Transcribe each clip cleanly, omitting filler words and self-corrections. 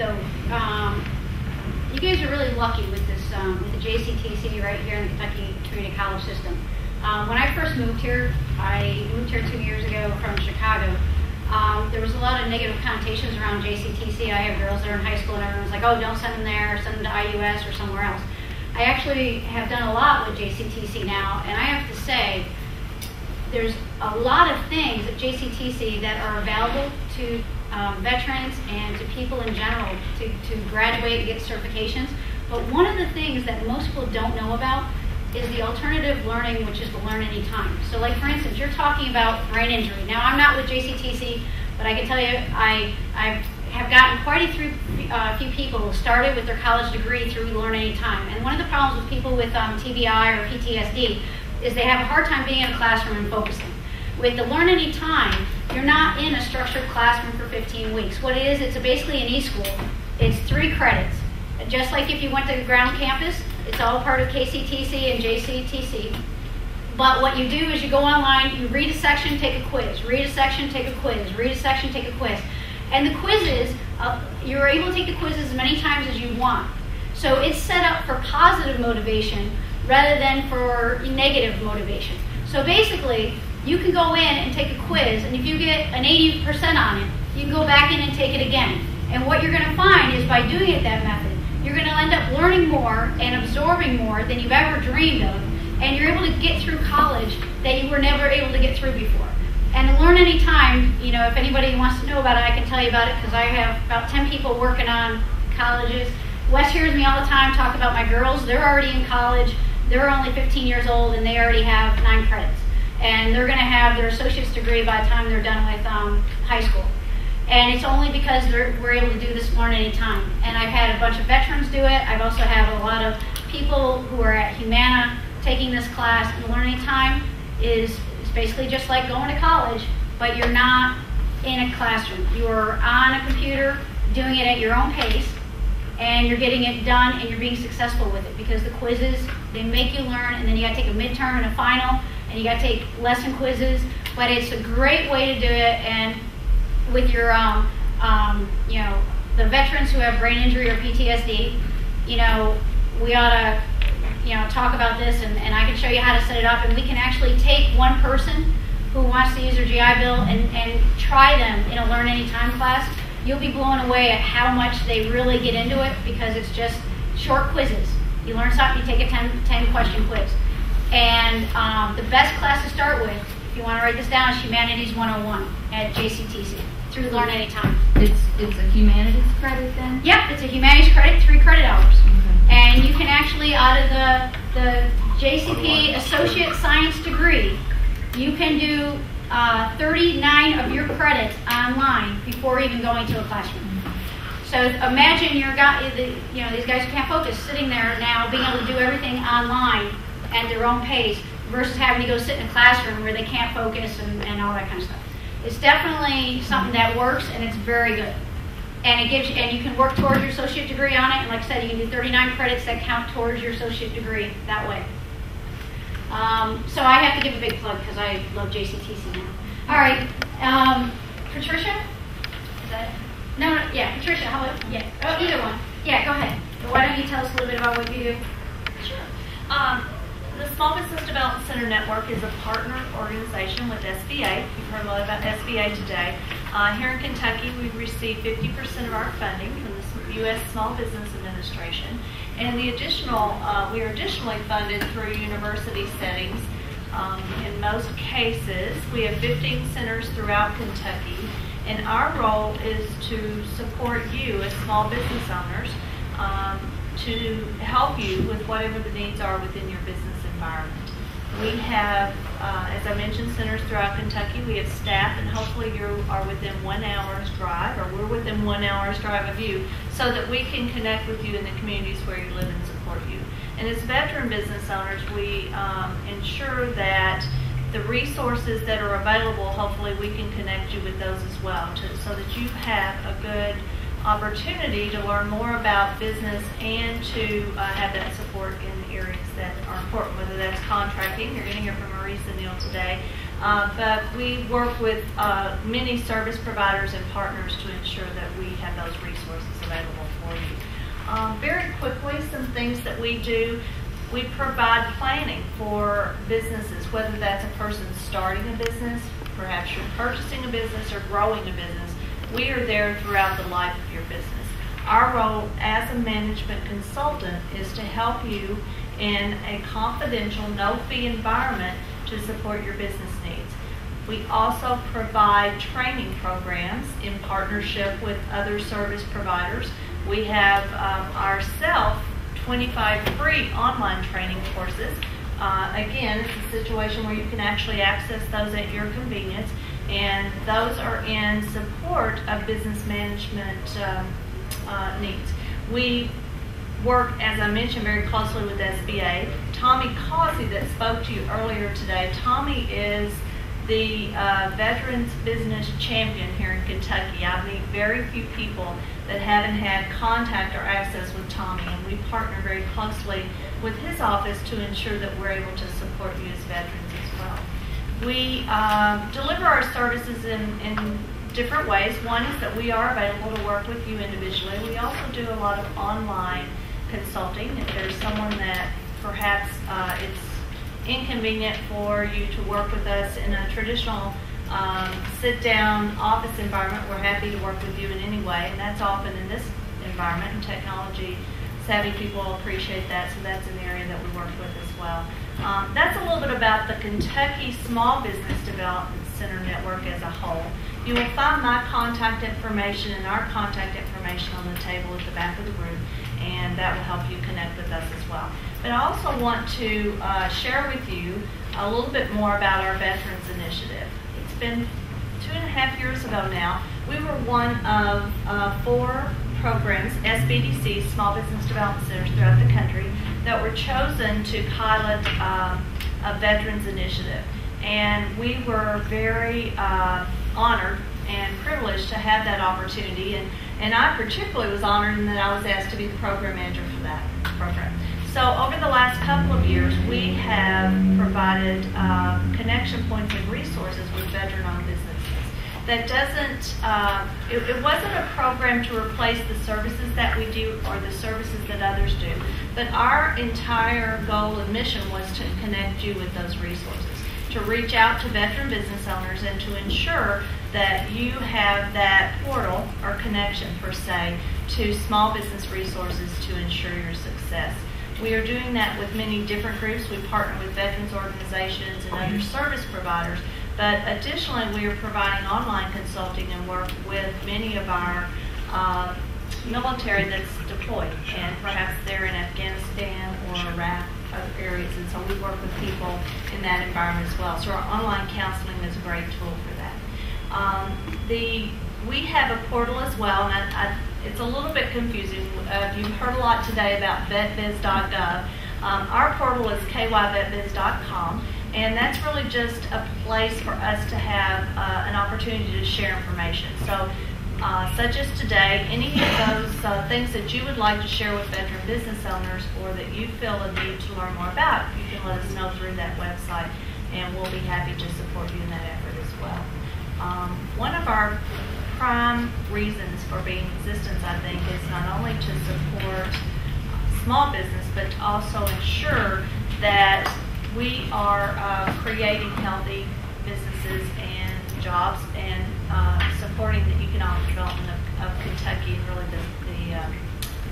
though, you guys are really lucky with this, with the JCTC right here in the Kentucky Community College system. When I first moved here, I moved here 2 years ago from Chicago. There was a lot of negative connotations around JCTC. I have girls that are in high school and everyone's like, oh, don't send them there, send them to IUS or somewhere else. I actually have done a lot with JCTC now, and I have to say, there's a lot of things at JCTC that are available to veterans and to people in general to graduate and get certifications. But one of the things that most people don't know about is the alternative learning, which is the learn anytime. So like for instance, you're talking about brain injury. Now I'm not with JCTC, but I can tell you I have gotten quite a few people who started with their college degree through Learn Anytime. And one of the problems with people with TBI or PTSD is they have a hard time being in a classroom and focusing. With the Learn Anytime, you're not in a structured classroom for 15 weeks. What it is, it's basically an e-school. It's 3 credits. Just like if you went to the ground campus, it's all part of KCTC and JCTC. But what you do is you go online, you read a section, take a quiz. Read a section, take a quiz. Read a section, take a quiz. And the quizzes, you're able to take the quizzes as many times as you want. So it's set up for positive motivation rather than for negative motivation. So basically, you can go in and take a quiz, and if you get an 80% on it, you can go back in and take it again. And what you're going to find is by doing it that method, you're going to end up learning more and absorbing more than you've ever dreamed of, and you're able to get through college that you were never able to get through before. And Learn Anytime, you know, if anybody wants to know about it, I can tell you about it because I have about 10 people working on colleges. Wes hears me all the time talk about my girls. They're already in college. They're only 15 years old, and they already have 9 credits. And they're going to have their associate's degree by the time they're done with high school. And it's only because we're able to do this Learn Anytime. And I've had a bunch of veterans do it. I've also had a lot of people who are at Humana taking this class. And Learn Anytime is basically just like going to college, but you're not in a classroom. You're on a computer doing it at your own pace, and you're getting it done, and you're being successful with it because the quizzes, they make you learn, and then you got to take a midterm and a final, and you got to take lesson quizzes. But it's a great way to do it, and with your, you know, the veterans who have brain injury or PTSD, you know, we ought to, you know, talk about this, and I can show you how to set it up, and we can actually take one person who wants to use their GI Bill and try them in a Learn Anytime class. You'll be blown away at how much they really get into it because it's just short quizzes. You learn something, you take a 10 question quiz. And the best class to start with, if you want to write this down, is Humanities 101 at JCTC through Learn Anytime. It's a humanities credit then? Yep, it's a humanities credit, 3 credit hours. Okay. And you can actually, out of the JCP Associate Science degree, you can do 39 of your credits online before even going to a classroom. So imagine you know, these guys who can't focus sitting there now being able to do everything online at their own pace versus having to go sit in a classroom where they can't focus and all that kind of stuff. It's definitely something that works, and it's very good. And it gives you, and you can work towards your associate degree on it. And like I said, you can do 39 credits that count towards your associate degree that way. So I have to give a big plug because I love JCTC now. All right, Patricia? Is that it? No, yeah, Patricia, how about, yeah, oh, either one. Yeah, go ahead. Why don't you tell us a little bit about what you do? Sure. The Small Business Development Center Network is a partner organization with SBA. You've heard a lot about SBA today. Here in Kentucky, we receive 50% of our funding from the U.S. Small Business Administration. And the additional, we are additionally funded through university settings. In most cases, we have 15 centers throughout Kentucky. And our role is to support you as small business owners to help you with whatever the needs are within your business environment. We have, as I mentioned, centers throughout Kentucky. We have staff, and hopefully you are within 1 hour's drive, or we're within 1 hour's drive of you, so that we can connect with you in the communities where you live and support you. And as veteran business owners, we ensure that the resources that are available, hopefully we can connect you with those as well, so that you have a good opportunity to learn more about business and to have that support in areas that are important, whether that's contracting. You're going to hear from Maurice and Neil today But we work with many service providers and partners to ensure that we have those resources available for you. Very quickly, some things that we do. We provide planning for businesses, whether that's a person starting a business, perhaps you're purchasing a business or growing a business. We are there throughout the life of your business. Our role as a management consultant is to help you in a confidential, no-fee environment to support your business needs. We also provide training programs in partnership with other service providers. We have ourselves 25 free online training courses. Again, it's a situation where you can actually access those at your convenience, and those are in support of business management needs. We work, as I mentioned, very closely with SBA. Tommy Causey that spoke to you earlier today, Tommy is the Veterans Business Champion here in Kentucky. I meet very few people that haven't had contact or access with Tommy, and we partner very closely with his office to ensure that we're able to support you as veterans as well. We deliver our services in different ways. One is that we are available to work with you individually. We also do a lot of online consulting. If there's someone that perhaps it's inconvenient for you to work with us in a traditional sit-down office environment, we're happy to work with you in any way, and that's often in this environment, and technology savvy people appreciate that, so that's an area that we work with as well. That's a little bit about the Kentucky Small Business Development Center network as a whole. You will find my contact information and our contact information on the table at the back of the room, and that will help you connect with us as well. But I also want to share with you a little bit more about our Veterans Initiative. It's been 2.5 years ago now. We were one of 4 programs, SBDC, Small Business Development Centers throughout the country, that were chosen to pilot a Veterans Initiative. And we were very honored and privileged to have that opportunity. And I particularly was honored in that I was asked to be the program manager for that program. So over the last couple of years, we have provided connection points and resources with veteran-owned businesses. That doesn't, it wasn't a program to replace the services that we do or the services that others do, but our entire goal and mission was to connect you with those resources, to reach out to veteran business owners and to ensure that you have that portal or connection, per se, to small business resources to ensure your success. We are doing that with many different groups. We partner with veterans organizations and other service providers, but additionally we are providing online consulting and work with many of our military that's deployed, and perhaps they're in Afghanistan or Iraq, other areas, and so we work with people in that environment as well. So our online counseling is a great tool for that. We have a portal as well, and it's a little bit confusing. You've heard a lot today about vetbiz.gov. Our portal is kyvetbiz.com, and that's really just a place for us to have an opportunity to share information. So, such as today, any of those things that you would like to share with veteran business owners or that you feel a need to learn more about, you can let us know through that website, and we'll be happy to support you in that effort as well. One of our prime reasons for being in existence, I think, is not only to support small business, but to also ensure that we are creating healthy businesses and jobs and supporting the economic development of Kentucky and really the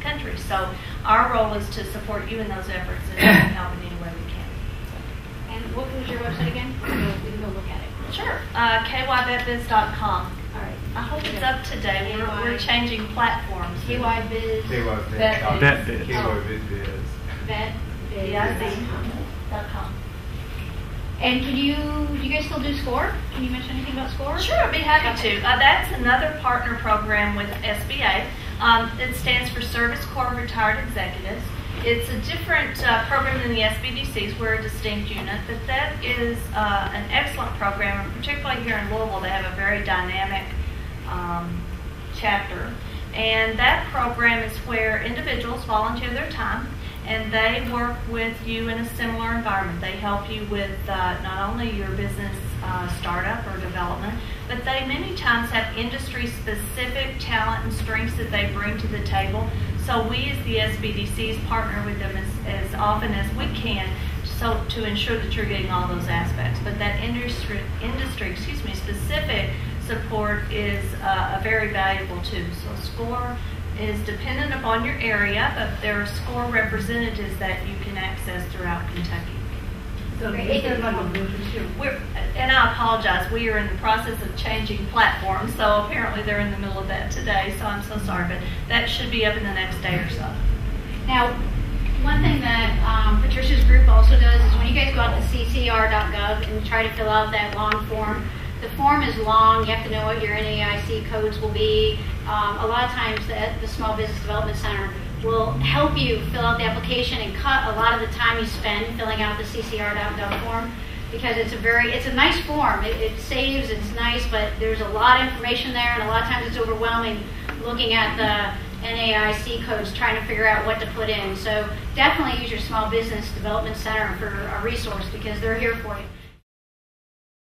country. So our role is to support you in those efforts and help in any way we can. And what was your website again? We can go look at it. Sure. kyvetbiz.com. All right. I hope it's up to date. We're changing platforms. KYBiz. vetbiz.com. And do you guys still do SCORE? Can you mention anything about SCORE? Sure, I'd be happy to. That's another partner program with SBA. It stands for Service Corps Retired Executives. It's a different program than the SBDCs. We're a distinct unit, but that is an excellent program, and particularly here in Louisville, they have a very dynamic chapter. And that program is where individuals volunteer their time, and they work with you in a similar environment. They help you with not only your business startup or development, but they many times have industry-specific talent and strengths that they bring to the table. So we as the SBDCs partner with them as often as we can, so to ensure that you're getting all those aspects. But that industry specific support is a very valuable too. So SCORE is dependent upon your area, but there are SCORE representatives that you can access throughout Kentucky. So And I apologize, we are in the process of changing platforms, so apparently they're in the middle of that today, so I'm so sorry, but that should be up in the next day or so. Now, one thing that Patricia's group also does is when you guys go out to ccr.gov and try to fill out that long form, the form is long. You have to know what your NAIC codes will be. A lot of times the Small Business Development Center will help you fill out the application and cut a lot of the time you spend filling out the ccr.gov form, because it's a nice form. It saves, it's nice, but there's a lot of information there, and a lot of times it's overwhelming looking at the NAIC codes trying to figure out what to put in. So definitely use your Small Business Development Center for a resource, because they're here for you.